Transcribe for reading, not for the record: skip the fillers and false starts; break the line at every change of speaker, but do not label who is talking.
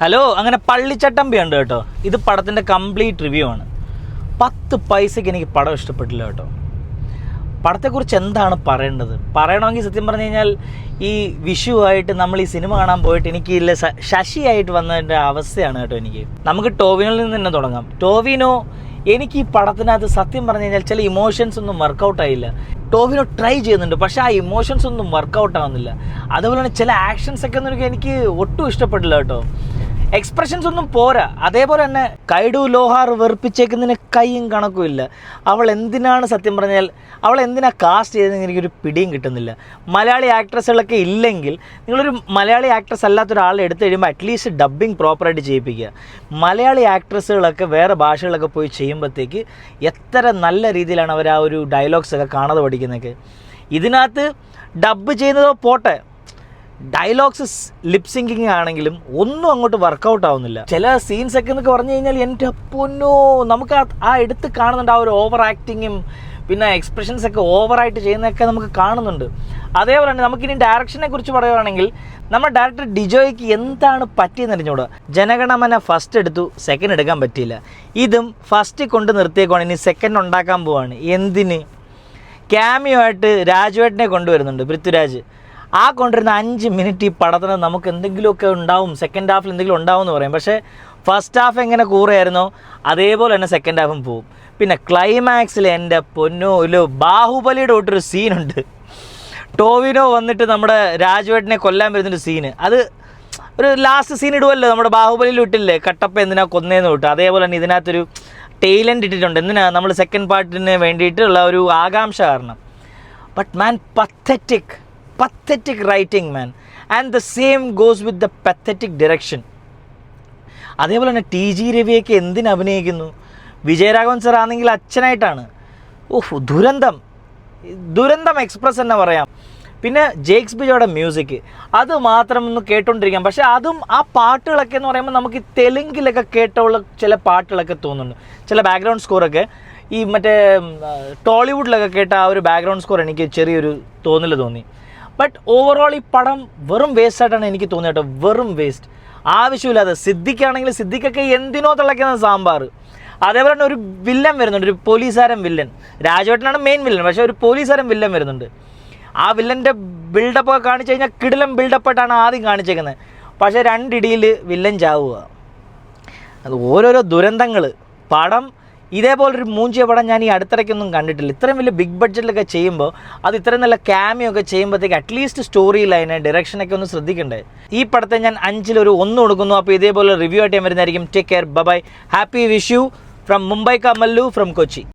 Hello, അങ്ങനെ പള്ളിച്ചട്ടമ്പി ഉണ്ട് കേട്ടോ. ഇത് പടത്തിൻ്റെ കംപ്ലീറ്റ് റിവ്യൂ ആണ്. 10 പൈസയ്ക്ക് എനിക്ക് പടം ഇഷ്ടപ്പെട്ടില്ല കേട്ടോ. പടത്തെക്കുറിച്ച് എന്താണ് പറയണമെങ്കിൽ സത്യം പറഞ്ഞു കഴിഞ്ഞാൽ ഈ വിഷുവായിട്ട് നമ്മൾ ഈ സിനിമ കാണാൻ പോയിട്ട് എനിക്ക് ഇല്ല ശശിയായിട്ട് വന്നതിൻ്റെ അവസ്ഥയാണ് കേട്ടോ. നമുക്ക് ടോവിനോയിൽ നിന്ന് തന്നെ തുടങ്ങാം. ടോവിനോ എനിക്ക് ഈ പടത്തിനകത്ത് സത്യം പറഞ്ഞു കഴിഞ്ഞാൽ ചില ഇമോഷൻസ് ഒന്നും വർക്കൗട്ട് ആയില്ല. ടോവിനോ ട്രൈ ചെയ്യുന്നുണ്ട്, പക്ഷേ ആ ഇമോഷൻസ് ഒന്നും വർക്കൗട്ട് ആവുന്നില്ല. അതുപോലെ തന്നെ ചില ആക്ഷൻസ് ഒക്കെ എനിക്ക് ഒട്ടും ഇഷ്ടപ്പെട്ടില്ല കേട്ടോ. എക്സ്പ്രഷൻസ് ഒന്നും പോരാ. അതേപോലെ തന്നെ കൈഡു ലോഹാർ വെറുപ്പിച്ചേക്കുന്നതിന് കൈയും കണക്കും ഇല്ല. അവൾ എന്തിനാ കാസ്റ്റ് ചെയ്തതെന്ന് എനിക്കൊരു പിടിയും കിട്ടുന്നില്ല. മലയാളി ആക്ട്രസ്സുകളൊക്കെ ഇല്ലെങ്കിൽ നിങ്ങളൊരു മലയാളി ആക്ട്രസ് അല്ലാത്ത ഒരാളെ എടുത്തു കഴിയുമ്പോൾ അറ്റ്ലീസ്റ്റ് ഡബ്ബിങ് പ്രോപ്പറായിട്ട് ചെയ്യിപ്പിക്കുക. മലയാളി ആക്ട്രസ്സുകളൊക്കെ വേറെ ഭാഷകളൊക്കെ പോയി ചെയ്യുമ്പോഴത്തേക്ക് എത്ര നല്ല രീതിയിലാണ് അവർ ആ ഒരു ഡയലോഗ്സൊക്കെ കാണാതെ പഠിക്കുന്നതൊക്കെ. ഇതിനകത്ത് ഡബ്ബ് ചെയ്യുന്നതോ പോട്ടെ, ഡയലോഗ്സ് ലിപ്സിങ്കിങ് ആണെങ്കിലും ഒന്നും അങ്ങോട്ട് വർക്കൗട്ട് ആവുന്നില്ല. ചില സീൻസൊക്കെ എന്നൊക്കെ പറഞ്ഞു കഴിഞ്ഞാൽ എൻ്റെ പൊന്നോ, നമുക്ക് ആ എടുത്ത് കാണുന്നുണ്ട്. ആ ഒരു ഓവർ ആക്ടിങ്ങും പിന്നെ എക്സ്പ്രഷൻസൊക്കെ ഓവറായിട്ട് ചെയ്യുന്നതൊക്കെ നമുക്ക് കാണുന്നുണ്ട്. അതേപോലെ തന്നെ നമുക്കിനി ഡയറക്ഷനെ കുറിച്ച് പറയുകയാണെങ്കിൽ നമ്മുടെ ഡയറക്ടർ ഡിജോയ്ക്ക് എന്താണ് പറ്റിയെന്ന് അറിഞ്ഞൂടാ. ജനഗണമന ഫസ്റ്റ് എടുത്തു, സെക്കൻഡ് എടുക്കാൻ പറ്റിയില്ല. ഇതും ഫസ്റ്റ് കൊണ്ട് നിർത്തിയേക്കുവാണ്, ഇനി സെക്കൻഡ് ഉണ്ടാക്കാൻ പോവാണ്. എന്തിന്? ക്യാമിയോ ആയിട്ട് രാജുവേട്ടനെ കൊണ്ടുവരുന്നുണ്ട്, പൃഥ്വിരാജ്. ആ കൊണ്ടിരുന്ന 5 മിനിറ്റ് ഈ പടത്തിന് നമുക്ക് എന്തെങ്കിലുമൊക്കെ ഉണ്ടാവും, സെക്കൻഡ് ഹാഫിൽ എന്തെങ്കിലും ഉണ്ടാവും എന്ന് പറയും. പക്ഷേ ഫസ്റ്റ് ഹാഫ് എങ്ങനെ കൂറയായിരുന്നോ അതേപോലെ തന്നെ സെക്കൻഡ് ഹാഫും പോവും. പിന്നെ ക്ലൈമാക്സിൽ എൻ്റെ പൊന്നോ ഇല്ലോ, ബാഹുബലിയുടെ തൊട്ടൊരു സീനുണ്ട്. ടോവിനോ വന്നിട്ട് നമ്മുടെ രാജുവേട്ടനെ കൊല്ലാൻ വരുന്നൊരു സീന്. അത് ഒരു ലാസ്റ്റ് സീൻ ഇടുമല്ലോ, നമ്മുടെ ബാഹുബലിയിൽ ഇട്ടില്ലേ, കട്ടപ്പ എന്തിനാ കൊന്നേന്ന് വിട്ടു. അതേപോലെ തന്നെ ഇതിനകത്തൊരു ടൈലൻ്റ് ഇട്ടിട്ടുണ്ട്. എന്തിനാ നമ്മൾ സെക്കൻഡ് പാർട്ടിന് വേണ്ടിയിട്ടുള്ള ഒരു ആകാംക്ഷ കാരണം. But man, pathetic writing man, and the same goes with the pathetic direction. അതേപോലെ തന്നെ TG രവിയൊക്കെ എന്തിന് അഭിനയിക്കുന്നു? വിജയരാഘവൻ സർ ആണെങ്കിൽ അച്ഛനായിട്ടാണ്. ദുരന്തം എക്സ്പ്രസ് തന്നെ പറയാം. പിന്നെ ജേക്സ് ബിജോയുടെ മ്യൂസിക്, അത് മാത്രം ഒന്ന് കേട്ടോണ്ടിരിക്കാം. പക്ഷേ അതും ആ പാട്ടുകളൊക്കെ എന്ന് പറയുമ്പോൾ നമുക്ക് തെലുങ്കിലൊക്കെ കേട്ടുള്ള ചില പാട്ടുകളൊക്കെ തോന്നുന്നുണ്ട്. ചില ബാക്ക്ഗ്രൗണ്ട് സ്കോറൊക്കെ ഈ മറ്റേ ടോളിവുഡിലൊക്കെ കേട്ട ആ ഒരു ബാക്ക്ഗ്രൗണ്ട് സ്കോർ എനിക്ക് ചെറിയൊരു തോന്നി. ബട്ട് ഓവറോൾ ഈ പടം വെറും വേസ്റ്റ് ആയിട്ടാണ് എനിക്ക് തോന്നിയത് കേട്ടോ. വെറും വേസ്റ്റ്, ആവശ്യമില്ലാതെ. സിദ്ദിഖാണെങ്കിൽ സിദ്ദിഖൊക്കെ എന്തിനോ തിളയ്ക്കുന്ന സാമ്പാർ. അതേപോലെ തന്നെ ഒരു വില്ലൻ വരുന്നുണ്ട്, ഒരു പോലീസുകാരൻ വില്ലൻ. രാജുവേട്ടനാണ് മെയിൻ വില്ലൻ, പക്ഷേ ഒരു പോലീസുകാരൻ വില്ലൻ വരുന്നുണ്ട്. ആ വില്ലൻ്റെ ബിൽഡപ്പൊക്കെ കാണിച്ചു കഴിഞ്ഞാൽ കിടിലം ബിൽഡപ്പായിട്ടാണ് ആദ്യം കാണിച്ചേക്കുന്നത്. പക്ഷേ 2 ഇടിയിൽ വില്ലൻ ചാവുക. അത് ഓരോരോ ദുരന്തങ്ങൾ. പടം ഇതേപോലൊരു മൂഞ്ചിയ പടം ഞാൻ ഈ അടുത്തിടയ്ക്കൊന്നും കണ്ടിട്ടില്ല. ഇത്രയും വലിയ ബിഗ് ബഡ്ജറ്റിലൊക്കെ ചെയ്യുമ്പോൾ അത് ഇത്രയും നല്ല ക്യാമിയോ ഒക്കെ ചെയ്യുമ്പോഴത്തേക്ക് അറ്റ്ലീസ്റ്റ് സ്റ്റോറി ലൈന്, ഡയറക്ഷനൊക്കെ ഒന്ന് ശ്രദ്ധിക്കണ്ടേ. ഈ പടത്തെ ഞാൻ 5-ൽ ഒരു 1 കൊടുക്കുന്നു. അപ്പോൾ ഇതേപോലെ റിവ്യൂ ആയിട്ട് ഞാൻ വരുന്നതായിരിക്കും. Take care, bye. Happy Vishu from Mumbai Mallu from Kochi.